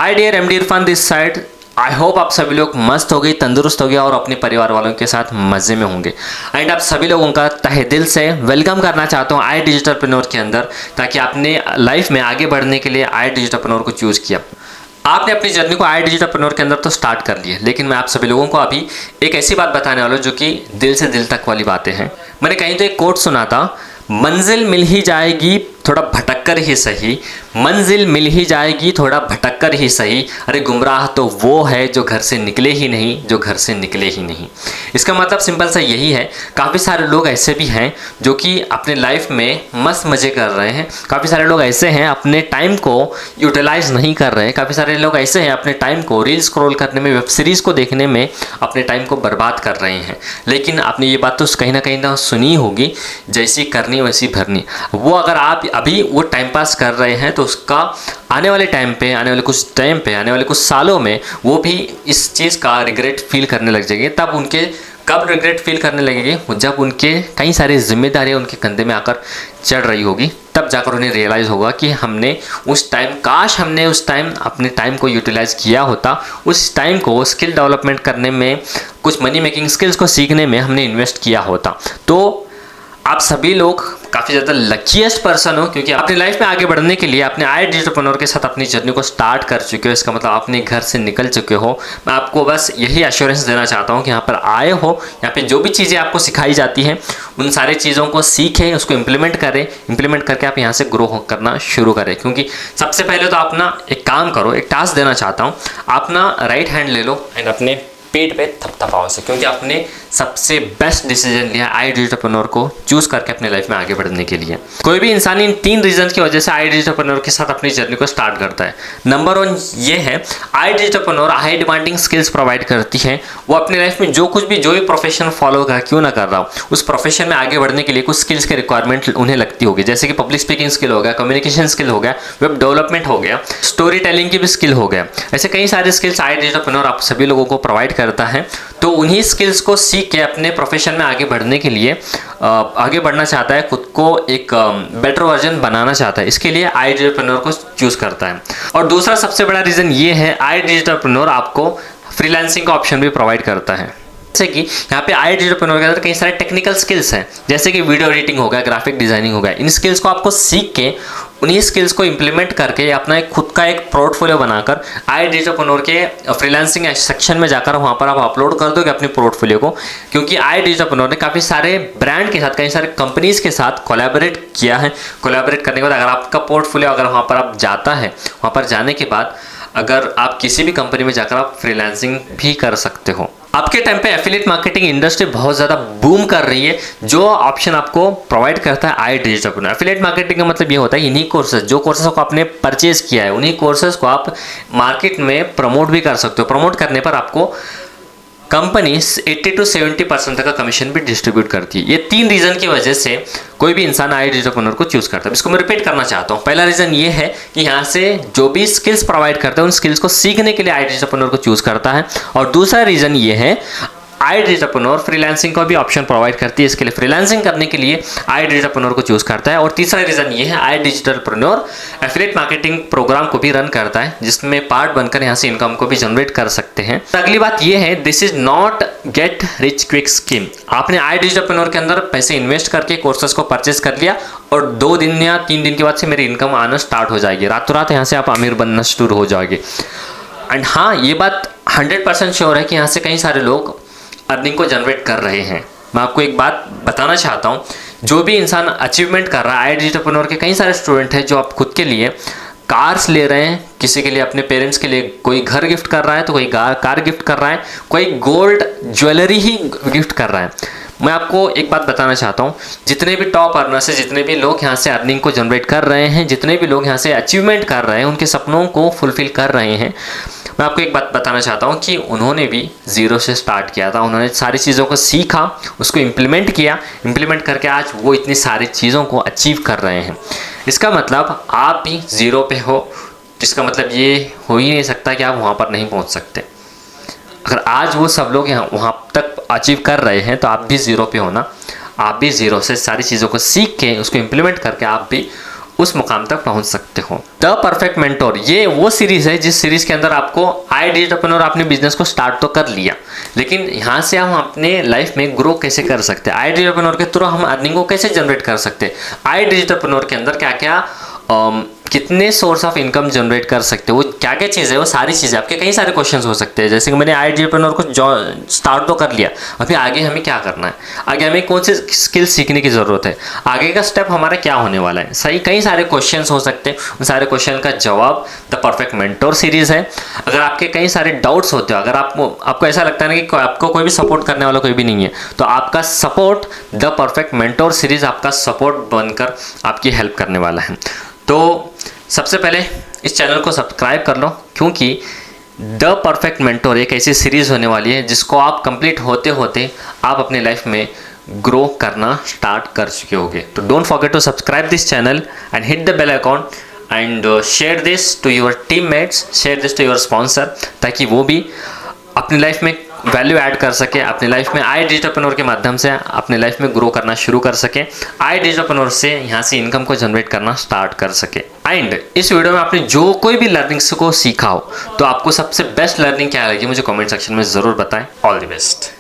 Hi dear MD Irfan this side. I hope आप सभी लोग मस्त हो गए, तंदुरुस्त हो गए और अपने परिवार वालों के साथ मज़े में होंगे। एंड आप सभी लोगों का तहे दिल से वेलकम करना चाहता हूँ आई डिजिटलप्रेन्योर के अंदर, ताकि आपने लाइफ में आगे बढ़ने के लिए आई डिजिटलप्रेन्योर को चूज़ किया। आपने अपनी जर्नी को आई डिजिटलप्रेन्योर के अंदर तो स्टार्ट कर लिया, लेकिन मैं आप सभी लोगों को अभी एक ऐसी बात बताने वाला हूँ जो कि दिल से दिल तक वाली बातें हैं। मैंने कहीं तो एक कोट सुना था, मंजिल मिल ही जाएगी थोड़ा भटक कर ही सही, मंजिल मिल ही जाएगी थोड़ा भटक कर ही सही। अरे गुमराह तो वो है जो घर से निकले ही नहीं, जो घर से निकले ही नहीं। इसका मतलब सिंपल सा यही है, काफ़ी सारे लोग ऐसे भी हैं जो कि अपने लाइफ में मस्त मज़े कर रहे हैं। काफ़ी सारे लोग ऐसे हैं अपने टाइम को यूटिलाइज नहीं कर रहे हैं। काफ़ी सारे लोग ऐसे हैं अपने टाइम को रील स्क्रॉल करने में, वेब सीरीज़ को देखने में अपने टाइम को बर्बाद कर रहे हैं। लेकिन आपने ये बात तो कहीं ना सुनी होगी, जैसी करनी वैसी भरनी। वो अगर आप अभी वो टाइम पास कर रहे हैं तो उसका आने वाले टाइम पे, आने वाले कुछ टाइम पे, आने वाले कुछ सालों में वो भी इस चीज़ का रिग्रेट फील करने लग जाएंगे। तब उनके कब रिग्रेट फील करने लगेंगे, जब उनके कई सारी जिम्मेदारियां उनके कंधे में आकर चढ़ रही होगी, तब जाकर उन्हें रियलाइज़ होगा कि हमने उस टाइम, काश हमने उस टाइम अपने टाइम को यूटिलाइज़ किया होता, उस टाइम को स्किल डेवलपमेंट करने में, कुछ मनी मेकिंग स्किल्स को सीखने में हमने इन्वेस्ट किया होता। तो आप सभी लोग काफ़ी ज़्यादा लकीएस्ट पर्सन हो, क्योंकि अपनी लाइफ में आगे बढ़ने के लिए अपने आई डिजिटलप्रेन्योर के साथ अपनी जर्नी को स्टार्ट कर चुके हो। इसका मतलब अपने घर से निकल चुके हो। मैं आपको बस यही एश्योरेंस देना चाहता हूँ कि यहाँ पर आए हो, यहाँ पे जो भी चीज़ें आपको सिखाई जाती हैं उन सारी चीज़ों को सीखें, उसको इम्प्लीमेंट करें। इम्प्लीमेंट करके आप यहाँ से ग्रो करना शुरू करें। क्योंकि सबसे पहले तो आप ना एक काम करो, एक टास्क देना चाहता हूँ। आप ना राइट हैंड ले लो एंड अपने पेट पे थपथपाओ से, क्योंकि आपने सबसे बेस्ट डिसीजन लिया आई डिजिटलप्रेन्योर को चूज करके अपने लाइफ में आगे बढ़ने के लिए। कोई भी इंसान इन 3 रीजन की वजह से आई डिजिटलप्रेन्योर के साथ अपनी जर्नी को स्टार्ट करता है। नंबर 1 ये है, आई डिजिटलप्रेन्योर हाई डिमांडिंग स्किल्स प्रोवाइड करती है। वो अपने लाइफ में जो भी प्रोफेशन फॉलो कर क्यों ना कर रहा हो, उस प्रोफेशन में आगे बढ़ने के लिए कुछ स्किल्स की रिक्वायरमेंट उन्हें लगती होगी, जैसे कि पब्लिक स्पीकिंग स्किल हो गया, कम्युनिकेशन स्किल हो गया, वेब डेवलपमेंट हो गया, स्टोरी टेलिंग की भी स्किल हो गया। ऐसे कई सारे स्किल्स आई डिजिटलप्रेन्योर आप सभी लोगों को प्रोवाइड करता है। तो उन्हीं स्किल्स को सीख के अपने प्रोफेशन में आगे बढ़ने के लिए आगे बढ़ना चाहता है, खुद को एक बेटर वर्जन बनाना चाहता है, इसके लिए आई डिजिटलप्रेन्योर को चूज करता है। और दूसरा सबसे बड़ा रीज़न ये है, आई डिजिटलप्रेन्योर आपको फ्रीलांसिंग का ऑप्शन भी प्रोवाइड करता है। जैसे कि यहाँ पे आई डिजिटलप्रेन्योर के अंदर कई सारे टेक्निकल स्किल्स हैं, जैसे कि वीडियो एडिटिंग हो गया, ग्राफिक डिजाइनिंग हो गया। इन स्किल्स को आपको सीख के, उन्हीं स्किल्स को इम्प्लीमेंट करके अपना एक खुद का एक पोर्टफोलियो बनाकर आई डिजिटलप्रेन्योर के फ्रीलांसिंग सेक्शन में जाकर वहाँ पर आप अपलोड कर दोगे अपने पोर्टफोलियो को। क्योंकि आई डिजिटलप्रेन्योर ने काफ़ी सारे ब्रांड के साथ, कई सारे कंपनीज के साथ कोलैबोरेट किया है। कोलैबोरेट करने के बाद अगर आपका पोर्टफोलियो, अगर वहाँ पर आप जाता है, वहाँ पर जाने के बाद अगर आप किसी भी कंपनी में जाकर आप फ्रीलांसिंग भी कर सकते हो। आपके टाइम पे एफिलिएट मार्केटिंग इंडस्ट्री बहुत ज़्यादा बूम कर रही है, जो ऑप्शन आपको प्रोवाइड करता है आई डिजिटलप्रेन्योर। एफिलिएट मार्केटिंग का मतलब ये होता है, इन्हीं कोर्सेज, जो कोर्सेज को आपने परचेज किया है, उन्हीं कोर्सेज को आप मार्केट में प्रमोट भी कर सकते हो। प्रमोट करने पर आपको कंपनी 80 to 70% तक का कमीशन भी डिस्ट्रीब्यूट करती है। ये 3 रीज़न की वजह से कोई भी इंसान आई डिजिटलप्रेन्योर को चूज़ करता है। इसको मैं रिपीट करना चाहता हूँ। पहला रीज़न ये है कि यहाँ से जो भी स्किल्स प्रोवाइड करते हैं, उन स्किल्स को सीखने के लिए आई डिजिटलप्रेन्योर को चूज़ करता है। और दूसरा रीज़न ये है, आई डिजिटलप्रेन्योर फ्रीलांसिंग का भी ऑप्शन प्रोवाइड करती है, इसके लिए फ्रीलांसिंग करने के लिए आई डिजिटलप्रेन्योर को चूज करता है। और तीसरा रीजन ये है, आई डिजिटलप्रेन्योर एफिलिएट मार्केटिंग प्रोग्राम को भी रन करता है, जिसमें पार्ट बनकर यहाँ से इनकम को भी जनरेट कर सकते हैं। तो अगली बात ये है, this is not get rich quick scheme. आपने आई डिजिटलप्रेन्योर के अंदर पैसे इन्वेस्ट करके कोर्सेज को परचेज कर लिया और 2 दिन या 3 दिन के बाद से मेरी इनकम आना स्टार्ट हो जाएगी, रातों रात यहाँ से आप अमीर बनना शुरू हो जाओगे। एंड हाँ, ये बात 100% श्योर है कि यहाँ से कई सारे लोग अर्निंग को जनरेट कर रहे हैं। मैं आपको एक बात बताना चाहता हूँ, जो भी इंसान अचीवमेंट कर रहा है, आई डिजिटलप्रेन्योर के कई सारे स्टूडेंट हैं जो आप खुद के लिए कार्स ले रहे हैं, किसी के लिए अपने पेरेंट्स के लिए कोई घर गिफ्ट कर रहा है, तो कोई कार गिफ्ट कर रहा है, कोई गोल्ड ज्वेलरी ही गिफ्ट कर रहा है। मैं आपको एक बात बताना चाहता हूँ, जितने भी टॉप अर्नर्स हैं, जितने भी लोग यहाँ से अर्निंग को जनरेट कर रहे हैं, जितने भी लोग यहाँ से अचीवमेंट कर रहे हैं, उनके सपनों को फुलफिल कर रहे हैं, मैं आपको एक बात बताना चाहता हूँ कि उन्होंने भी ज़ीरो से स्टार्ट किया था। उन्होंने सारी चीज़ों को सीखा, उसको इम्प्लीमेंट किया, इम्प्लीमेंट करके आज वो इतनी सारी चीज़ों को अचीव कर रहे हैं। इसका मतलब आप भी ज़ीरो पे हो, जिसका मतलब ये हो ही नहीं सकता कि आप वहाँ पर नहीं पहुँच सकते। अगर आज वो सब लोग यहाँ वहाँ तक अचीव कर रहे हैं, तो आप भी ज़ीरो पे हो ना। आप भी ज़ीरो से सारी चीज़ों को सीख के, उसको इम्प्लीमेंट करके आप भी उस मुकाम तक पहुंच सकते हो। द परफेक्ट मेंटोर ये वो सीरीज है जिस सीरीज के अंदर आपको आई डिजिटलप्रेन्योर आपने बिजनेस को स्टार्ट तो कर लिया, लेकिन यहाँ से हम अपने लाइफ में ग्रो कैसे कर सकते हैं, आई डिजिटलप्रेन्योर के थ्रू हम अर्निंग को कैसे जनरेट कर सकते हैं, आई डिजिटलप्रेन्योर के अंदर क्या क्या कितने सोर्स ऑफ इनकम जनरेट कर सकते हो, वो क्या क्या चीज़ है, वो सारी चीज़ें आपके कई सारे क्वेश्चंस हो सकते हैं। जैसे कि मैंने आई डिजिटलप्रेन्योर को स्टार्ट तो कर लिया, अभी आगे हमें क्या करना है, आगे हमें कौन सी स्किल सीखने की ज़रूरत है, आगे का स्टेप हमारा क्या होने वाला है, सही कई सारे क्वेश्चंस हो सकते हैं। उन सारे क्वेश्चन का जवाब द परफेक्ट मेंटोर सीरीज़ है। अगर आपके कई सारे डाउट्स होते हो, अगर आपको ऐसा लगता है ना कि आपको कोई भी सपोर्ट करने वाला कोई भी नहीं है, तो आपका support the perfect mentor series आपका सपोर्ट बनकर आपकी हेल्प करने वाला है। तो सबसे पहले इस चैनल को सब्सक्राइब कर लो, क्योंकि द परफेक्ट मेंटोर एक ऐसी सीरीज़ होने वाली है जिसको आप कंप्लीट होते होते आप अपनी लाइफ में ग्रो करना स्टार्ट कर चुके होगे। तो don't forget to subscribe this channel and hit the bell icon and share this to your teammates, share this to your sponsor, ताकि वो भी अपनी लाइफ में वैल्यू ऐड कर सके, अपनी लाइफ में आई डिजिटलप्रेन्योर के माध्यम से अपनी लाइफ में ग्रो करना शुरू कर सके, आई डिजिटलप्रेन्योर से यहाँ से इनकम को जनरेट करना स्टार्ट कर सके। एंड इस वीडियो में आपने जो कोई भी लर्निंग्स को सीखा हो, तो आपको सबसे बेस्ट लर्निंग क्या लगी मुझे कमेंट सेक्शन में ज़रूर बताएं। All the best.